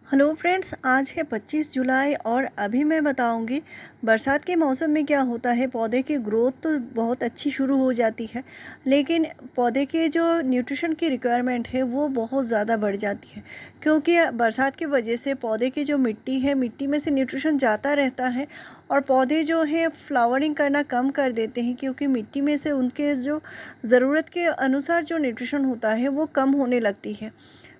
Hello friends, आज है 25 जुलाई और अभी मैं बताऊंगी बरसात के मौसम में क्या होता है। पौधे की ग्रोथ तो बहुत अच्छी शुरू हो जाती है, लेकिन पौधे के जो न्यूट्रिशन की रिक्वायरमेंट है वो बहुत ज़्यादा बढ़ जाती है, क्योंकि बरसात की वजह से पौधे की जो मिट्टी है, मिट्टी में से न्यूट्रिशन जाता रहता है और पौधे जो हैं फ्लावरिंग करना कम कर देते हैं, क्योंकि मिट्टी में से उनके जो ज़रूरत के अनुसार जो न्यूट्रिशन होता है वो कम होने लगती है।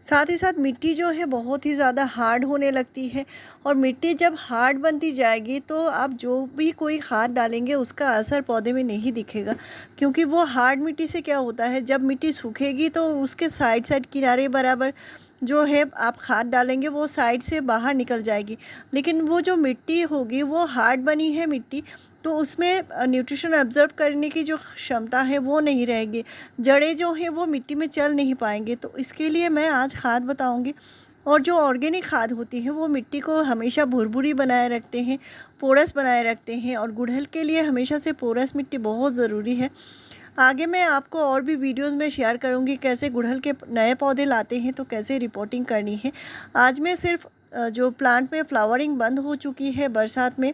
साथ ही साथ मिट्टी जो है बहुत ही ज़्यादा हार्ड होने लगती है और मिट्टी जब हार्ड बनती जाएगी तो आप जो भी कोई खाद डालेंगे उसका असर पौधे में नहीं दिखेगा, क्योंकि वो हार्ड मिट्टी से क्या होता है, जब मिट्टी सूखेगी तो उसके साइड साइड किनारे बराबर जो है आप खाद डालेंगे वो साइड से बाहर निकल जाएगी। लेकिन वो जो मिट्टी होगी वो हार्ड बनी है मिट्टी, तो उसमें न्यूट्रिशन एब्जॉर्ब करने की जो क्षमता है वो नहीं रहेगी। जड़ें जो हैं वो मिट्टी में चल नहीं पाएंगे। तो इसके लिए मैं आज खाद बताऊंगी। और जो ऑर्गेनिक खाद होती है वो मिट्टी को हमेशा भुरभुरी बनाए रखते हैं, पोरस बनाए रखते हैं, और गुड़हल के लिए हमेशा से पोरस मिट्टी बहुत ज़रूरी है। आगे मैं आपको और भी वीडियोस में शेयर करूंगी कैसे गुड़हल के नए पौधे लाते हैं, तो कैसे रिपोर्टिंग करनी है। आज मैं सिर्फ जो प्लांट में फ्लावरिंग बंद हो चुकी है बरसात में,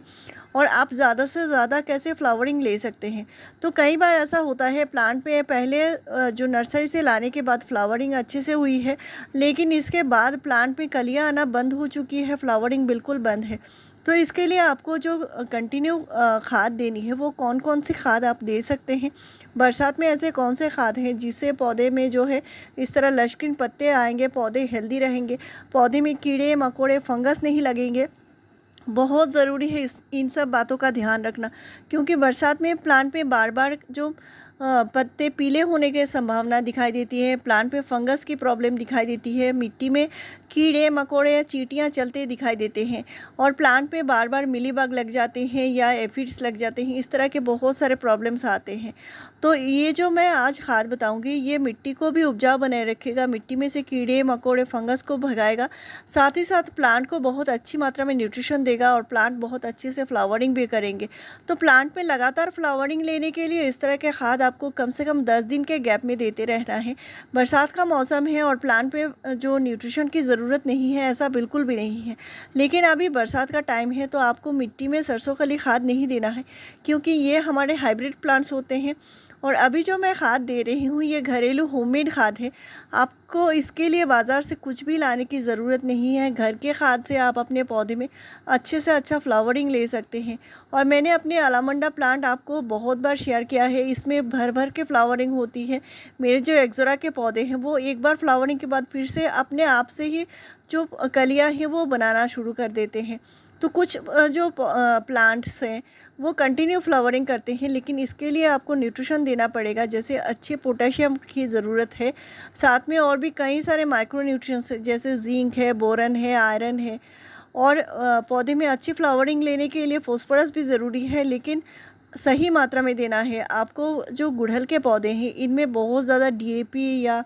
और आप ज़्यादा से ज़्यादा कैसे फ्लावरिंग ले सकते हैं। तो कई बार ऐसा होता है प्लांट में पहले जो नर्सरी से लाने के बाद फ्लावरिंग अच्छे से हुई है, लेकिन इसके बाद प्लांट में कलियां आना बंद हो चुकी है, फ्लावरिंग बिल्कुल बंद है। तो इसके लिए आपको जो कंटिन्यू खाद देनी है, वो कौन कौन सी खाद आप दे सकते हैं। बरसात में ऐसे कौन से खाद हैं जिससे पौधे में जो है इस तरह लशकिन पत्ते आएंगे, पौधे हेल्दी रहेंगे, पौधे में कीड़े मकोड़े फंगस नहीं लगेंगे। बहुत ज़रूरी है इन सब बातों का ध्यान रखना, क्योंकि बरसात में प्लांट में बार बार जो पत्ते पीले होने की संभावना दिखाई देती है, प्लांट में फंगस की प्रॉब्लम दिखाई देती है, मिट्टी में कीड़े मकोड़े या चींटियाँ चलते दिखाई देते हैं, और प्लांट में बार बार मिलीबग लग जाते हैं या एफिड्स लग जाते हैं। इस तरह के बहुत सारे प्रॉब्लम्स आते हैं। तो ये जो मैं आज खाद बताऊंगी ये मिट्टी को भी उपजाऊ बनाए रखेगा, मिट्टी में से कीड़े मकोड़े फंगस को भगाएगा, साथ ही साथ प्लांट को बहुत अच्छी मात्रा में न्यूट्रिशन देगा और प्लांट बहुत अच्छे से फ्लावरिंग भी करेंगे। तो प्लांट में लगातार फ्लावरिंग लेने के लिए इस तरह के खाद आपको कम से कम 10 दिन के गैप में देते रहना है। बरसात का मौसम है और प्लांट पे जो न्यूट्रिशन की ज़रूरत नहीं है ऐसा बिल्कुल भी नहीं है, लेकिन अभी बरसात का टाइम है तो आपको मिट्टी में सरसों खली खाद नहीं देना है, क्योंकि ये हमारे हाइब्रिड प्लांट्स होते हैं। और अभी जो मैं खाद दे रही हूँ ये घरेलू होममेड खाद है। आपको इसके लिए बाज़ार से कुछ भी लाने की ज़रूरत नहीं है। घर के खाद से आप अपने पौधे में अच्छे से अच्छा फ्लावरिंग ले सकते हैं। और मैंने अपने अलामंडा प्लांट आपको बहुत बार शेयर किया है, इसमें भर भर के फ्लावरिंग होती है। मेरे जो एक्जोरा के पौधे हैं वो एक बार फ्लावरिंग के बाद फिर से अपने आप से ही जो कलियाँ हैं वो बनाना शुरू कर देते हैं। तो कुछ जो प्लांट्स हैं वो कंटिन्यू फ्लावरिंग करते हैं, लेकिन इसके लिए आपको न्यूट्रिशन देना पड़ेगा। जैसे अच्छे पोटेशियम की ज़रूरत है, साथ में और भी कई सारे माइक्रो न्यूट्रिएंट्स जैसे जिंक है, बोरन है, आयरन है। और पौधे में अच्छी फ्लावरिंग लेने के लिए फॉस्फोरस भी ज़रूरी है, लेकिन सही मात्रा में देना है आपको। जो गुड़हल के पौधे हैं इनमें बहुत ज़्यादा डीएपी या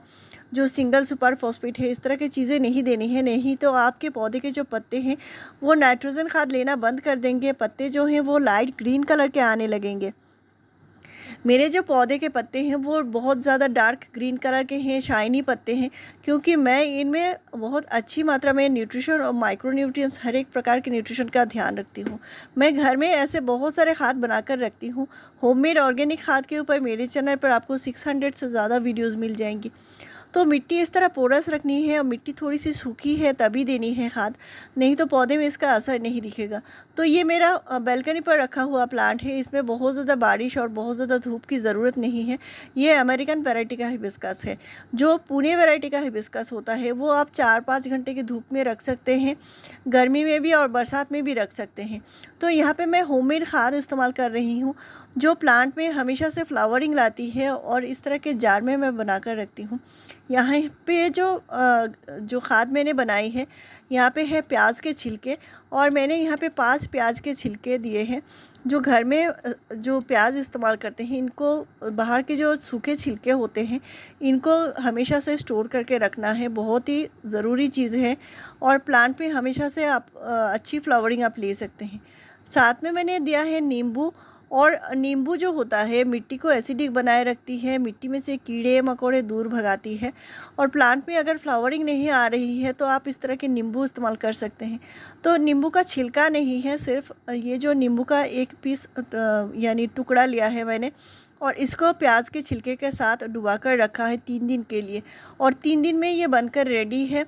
जो सिंगल सुपर फॉस्फेट है इस तरह की चीज़ें नहीं देनी है, नहीं तो आपके पौधे के जो पत्ते हैं वो नाइट्रोजन खाद लेना बंद कर देंगे। पत्ते जो हैं वो लाइट ग्रीन कलर के आने लगेंगे। मेरे जो पौधे के पत्ते हैं वो बहुत ज़्यादा डार्क ग्रीन कलर के हैं, शाइनी पत्ते हैं, क्योंकि मैं इनमें बहुत अच्छी मात्रा में न्यूट्रिशन और माइक्रो न्यूट्रिएंट्स हर एक प्रकार के न्यूट्रिशन का ध्यान रखती हूँ। मैं घर में ऐसे बहुत सारे खाद बनाकर रखती हूँ। होममेड ऑर्गेनिक खाद के ऊपर मेरे चैनल पर आपको 600 से ज़्यादा वीडियोज़ मिल जाएंगी। तो मिट्टी इस तरह पोरस रखनी है और मिट्टी थोड़ी सी सूखी है तभी देनी है खाद, नहीं तो पौधे में इसका असर नहीं दिखेगा। तो ये मेरा बैल्कनी पर रखा हुआ प्लांट है, इसमें बहुत ज़्यादा बारिश और बहुत ज़्यादा धूप की ज़रूरत नहीं है। ये अमेरिकन वैरायटी का हिबिस्कस है। जो पुणे वैरायटी का हिबिस्कस होता है वो आप 4-5 घंटे की धूप में रख सकते हैं, गर्मी में भी और बरसात में भी रख सकते हैं। तो यहाँ पर मैं होममेड खाद इस्तेमाल कर रही हूँ जो प्लांट में हमेशा से फ्लावरिंग लाती है, और इस तरह के जार में मैं बना कर रखती हूँ। यहाँ पे जो खाद मैंने बनाई है, यहाँ पे है प्याज के छिलके, और मैंने यहाँ पे 5 प्याज के छिलके दिए हैं। जो घर में जो प्याज इस्तेमाल करते हैं इनको, बाहर के जो सूखे छिलके होते हैं इनको हमेशा से स्टोर करके रखना है, बहुत ही ज़रूरी चीज़ है। और प्लांट पे हमेशा से आप अच्छी फ्लावरिंग आप ले सकते हैं। साथ में मैंने दिया है नींबू और नींबू जो होता है मिट्टी को एसिडिक बनाए रखती है, मिट्टी में से कीड़े मकोड़े दूर भगाती है। और प्लांट में अगर फ्लावरिंग नहीं आ रही है तो आप इस तरह के नींबू इस्तेमाल कर सकते हैं। तो नींबू का छिलका नहीं है, सिर्फ ये जो नींबू का एक पीस यानी टुकड़ा लिया है मैंने, और इसको प्याज के छिलके के साथ डुबा कर रखा है 3 दिन के लिए, और 3 दिन में ये बनकर रेडी है।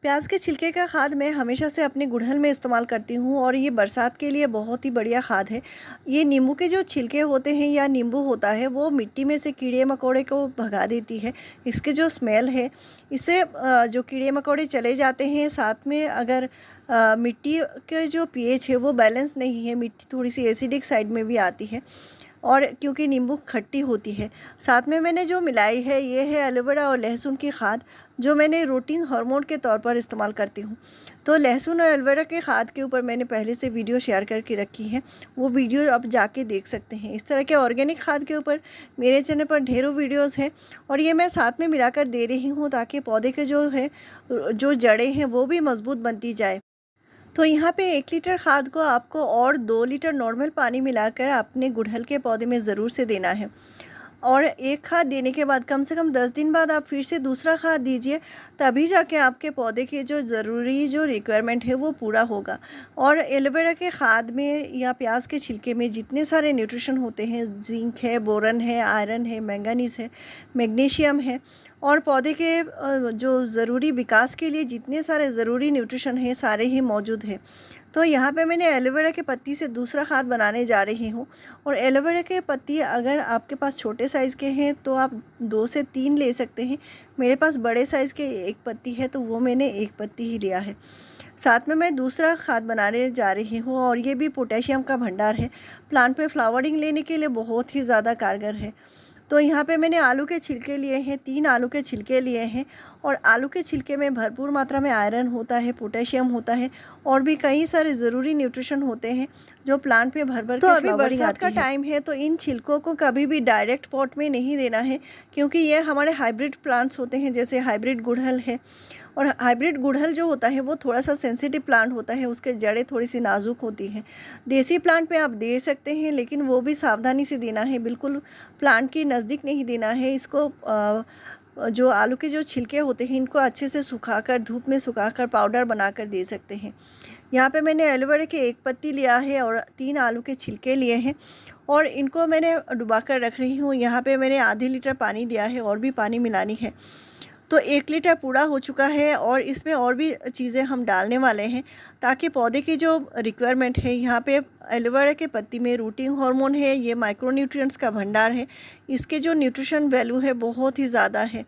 प्याज के छिलके का खाद मैं हमेशा से अपने गुड़हल में इस्तेमाल करती हूँ, और ये बरसात के लिए बहुत ही बढ़िया खाद है। ये नींबू के जो छिलके होते हैं या नींबू होता है वो मिट्टी में से कीड़े मकोड़े को भगा देती है। इसके जो स्मेल है, इससे जो कीड़े मकोड़े चले जाते हैं। साथ में अगर मिट्टी के जो पीएच है वो बैलेंस नहीं है, मिट्टी थोड़ी सी एसिडिक साइड में भी आती है, और क्योंकि नींबू खट्टी होती है। साथ में मैंने जो मिलाई है ये है एलोवेरा और लहसुन की खाद, जो मैंने रूटिंग हार्मोन के तौर पर इस्तेमाल करती हूँ। तो लहसुन और एलोवेरा के खाद के ऊपर मैंने पहले से वीडियो शेयर करके रखी है, वो वीडियो आप जाके देख सकते हैं। इस तरह के ऑर्गेनिक खाद के ऊपर मेरे चैनल पर ढेरों वीडियोस हैं, और ये मैं साथ में मिलाकर दे रही हूँ ताकि पौधे के जो जड़ें हैं वो भी मज़बूत बनती जाए। तो यहाँ पे 1 लीटर खाद को आपको और 2 लीटर नॉर्मल पानी मिलाकर अपने गुड़हल के पौधे में ज़रूर से देना है। और एक खाद देने के बाद कम से कम 10 दिन बाद आप फिर से दूसरा खाद दीजिए, तभी जाके आपके पौधे के जो ज़रूरी जो रिक्वायरमेंट है वो पूरा होगा। और एलोवेरा के खाद में या प्याज के छिलके में जितने सारे न्यूट्रिशन होते हैं, जिंक है, बोरन है, आयरन है, मैंगनीज है, मैग्नीशियम है, और पौधे के जो ज़रूरी विकास के लिए जितने सारे ज़रूरी न्यूट्रिशन हैं सारे ही मौजूद हैं। तो यहाँ पे मैंने एलोवेरा के पत्ती से दूसरा खाद बनाने जा रही हूँ। और एलोवेरा के पत्ती अगर आपके पास छोटे साइज़ के हैं तो आप 2 से 3 ले सकते हैं। मेरे पास बड़े साइज़ के 1 पत्ती है तो वो मैंने 1 पत्ती ही लिया है। साथ में मैं दूसरा खाद बनाने जा रही हूँ, और ये भी पोटेशियम का भंडार है। प्लांट में फ्लावरिंग लेने के लिए बहुत ही ज़्यादा कारगर है। तो यहाँ पे मैंने आलू के छिलके लिए हैं, 3 आलू के छिलके लिए हैं, और आलू के छिलके में भरपूर मात्रा में आयरन होता है, पोटेशियम होता है, और भी कई सारे ज़रूरी न्यूट्रिशन होते हैं जो प्लांट में भर भर के फ्लावरिंग आती है। तो अभी बरसात का टाइम है तो इन छिलकों को कभी भी डायरेक्ट पॉट में नहीं देना है, क्योंकि ये हमारे हाइब्रिड प्लांट्स होते हैं, जैसे हाइब्रिड गुड़हल है। और हाइब्रिड गुड़हल जो होता है वो थोड़ा सा सेंसिटिव प्लांट होता है, उसके जड़ें थोड़ी सी नाजुक होती हैं। देसी प्लांट में आप दे सकते हैं, लेकिन वो भी सावधानी से देना है, बिल्कुल प्लांट के नज़दीक नहीं देना है। इसको जो आलू के जो छिलके होते हैं इनको अच्छे से सुखाकर, धूप में सुखाकर पाउडर बनाकर दे सकते हैं। यहाँ पे मैंने एलोवेरा के 1 पत्ती लिया है और 3 आलू के छिलके लिए हैं, और इनको मैंने डुबा कर रख रही हूँ। यहाँ पे मैंने आधे लीटर पानी दिया है, और भी पानी मिलानी है। तो 1 लीटर पूरा हो चुका है, और इसमें और भी चीज़ें हम डालने वाले हैं ताकि पौधे की जो रिक्वायरमेंट है। यहाँ पे एलोवेरा के पत्ती में रूटिंग हार्मोन है, ये माइक्रोन्यूट्रिएंट्स का भंडार है। इसके जो न्यूट्रिशन वैल्यू है बहुत ही ज़्यादा है,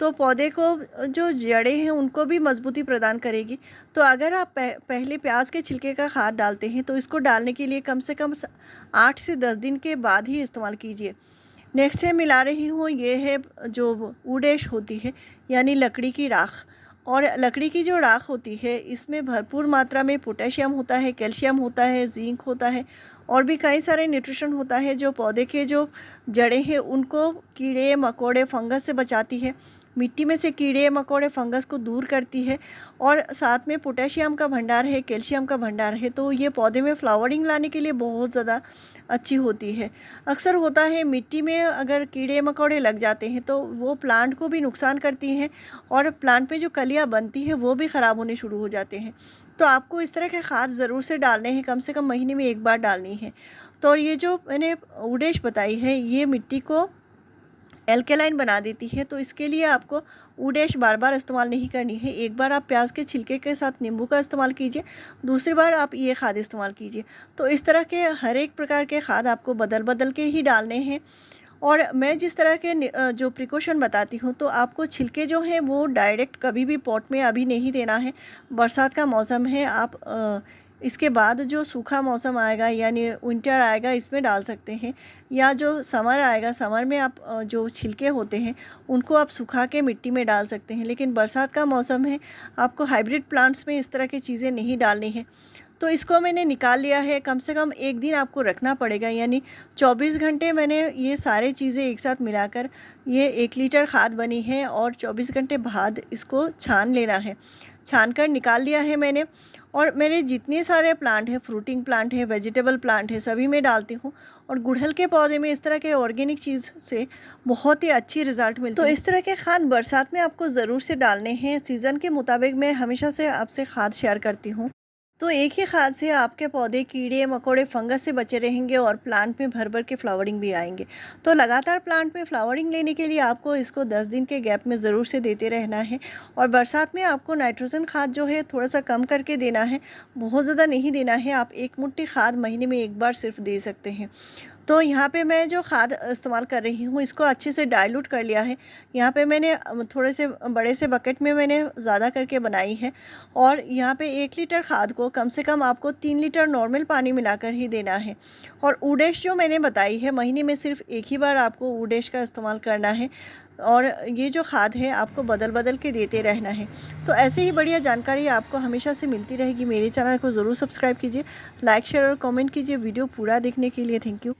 तो पौधे को जो जड़ें हैं उनको भी मजबूती प्रदान करेगी। तो अगर आप पहले प्याज के छिलके का खाद डालते हैं तो इसको डालने के लिए कम से कम 8 से 10 दिन के बाद ही इस्तेमाल कीजिए। नेक्स्ट है मिला रही हूँ, ये है जो वुड ऐश होती है, यानी लकड़ी की राख। और लकड़ी की जो राख होती है इसमें भरपूर मात्रा में पोटेशियम होता है, कैल्शियम होता है, जिंक होता है, और भी कई सारे न्यूट्रिशन होता है जो पौधे के जो जड़ें हैं उनको कीड़े मकोड़े फंगस से बचाती है, मिट्टी में से कीड़े मकोड़े फंगस को दूर करती है, और साथ में पोटेशियम का भंडार है, कैल्शियम का भंडार है। तो ये पौधे में फ्लावरिंग लाने के लिए बहुत ज़्यादा अच्छी होती है। अक्सर होता है मिट्टी में अगर कीड़े मकोड़े लग जाते हैं तो वो प्लांट को भी नुकसान करती हैं, और प्लांट में जो कलियाँ बनती हैं वो भी ख़राब होने शुरू हो जाते हैं। तो आपको इस तरह के खाद ज़रूर से डालने हैं, कम से कम महीने में 1 बार डालनी है। तो और ये जो मैंने वुड ऐश बताई है ये मिट्टी को एल्केलाइन बना देती है, तो इसके लिए आपको वुड ऐश बार बार इस्तेमाल नहीं करनी है। एक बार आप प्याज के छिलके के साथ नींबू का इस्तेमाल कीजिए, दूसरी बार आप ये खाद इस्तेमाल कीजिए। तो इस तरह के हर एक प्रकार के खाद आपको बदल बदल के ही डालने हैं। और मैं जिस तरह के जो प्रिकॉशन बताती हूँ, तो आपको छिलके जो हैं वो डायरेक्ट कभी भी पॉट में अभी नहीं देना है। बरसात का मौसम है, आप इसके बाद जो सूखा मौसम आएगा यानी विंटर आएगा इसमें डाल सकते हैं, या जो समर आएगा समर में आप जो छिलके होते हैं उनको आप सुखा के मिट्टी में डाल सकते हैं। लेकिन बरसात का मौसम है, आपको हाइब्रिड प्लांट्स में इस तरह की चीज़ें नहीं डालनी है। तो इसको मैंने निकाल लिया है, कम से कम 1 दिन आपको रखना पड़ेगा, यानी 24 घंटे मैंने ये सारे चीज़ें एक साथ मिलाकर ये 1 लीटर खाद बनी है, और 24 घंटे बाद इसको छान लेना है। छान कर निकाल लिया है मैंने। और मेरे जितने सारे प्लांट हैं, फ्रूटिंग प्लांट है, वेजिटेबल प्लांट है, सभी में डालती हूँ। और गुड़हल के पौधे में इस तरह के ऑर्गेनिक चीज़ से बहुत ही अच्छी रिजल्ट मिलते हैं। तो इस तरह के खाद बरसात में आपको ज़रूर से डालने हैं। सीज़न के मुताबिक मैं हमेशा से आपसे खाद शेयर करती हूँ। तो एक ही खाद से आपके पौधे कीड़े मकोड़े फंगस से बचे रहेंगे और प्लांट में भर भर के फ्लावरिंग भी आएंगे। तो लगातार प्लांट में फ्लावरिंग लेने के लिए आपको इसको 10 दिन के गैप में ज़रूर से देते रहना है। और बरसात में आपको नाइट्रोजन खाद जो है थोड़ा सा कम करके देना है, बहुत ज़्यादा नहीं देना है। आप एक मुट्ठी खाद महीने में एक बार सिर्फ दे सकते हैं। तो यहाँ पे मैं जो खाद इस्तेमाल कर रही हूँ इसको अच्छे से डाइल्यूट कर लिया है। यहाँ पे मैंने थोड़े से बड़े से बकेट में मैंने ज़्यादा करके बनाई है। और यहाँ पे 1 लीटर खाद को कम से कम आपको 3 लीटर नॉर्मल पानी मिलाकर ही देना है। और उडेश जो मैंने बताई है, महीने में सिर्फ एक ही बार आपको उडेश का इस्तेमाल करना है। और ये जो खाद है आपको बदल बदल के देते रहना है। तो ऐसे ही बढ़िया जानकारी आपको हमेशा से मिलती रहेगी। मेरे चैनल को ज़रूर सब्सक्राइब कीजिए, लाइक शेयर और कमेंट कीजिए। वीडियो पूरा देखने के लिए थैंक यू।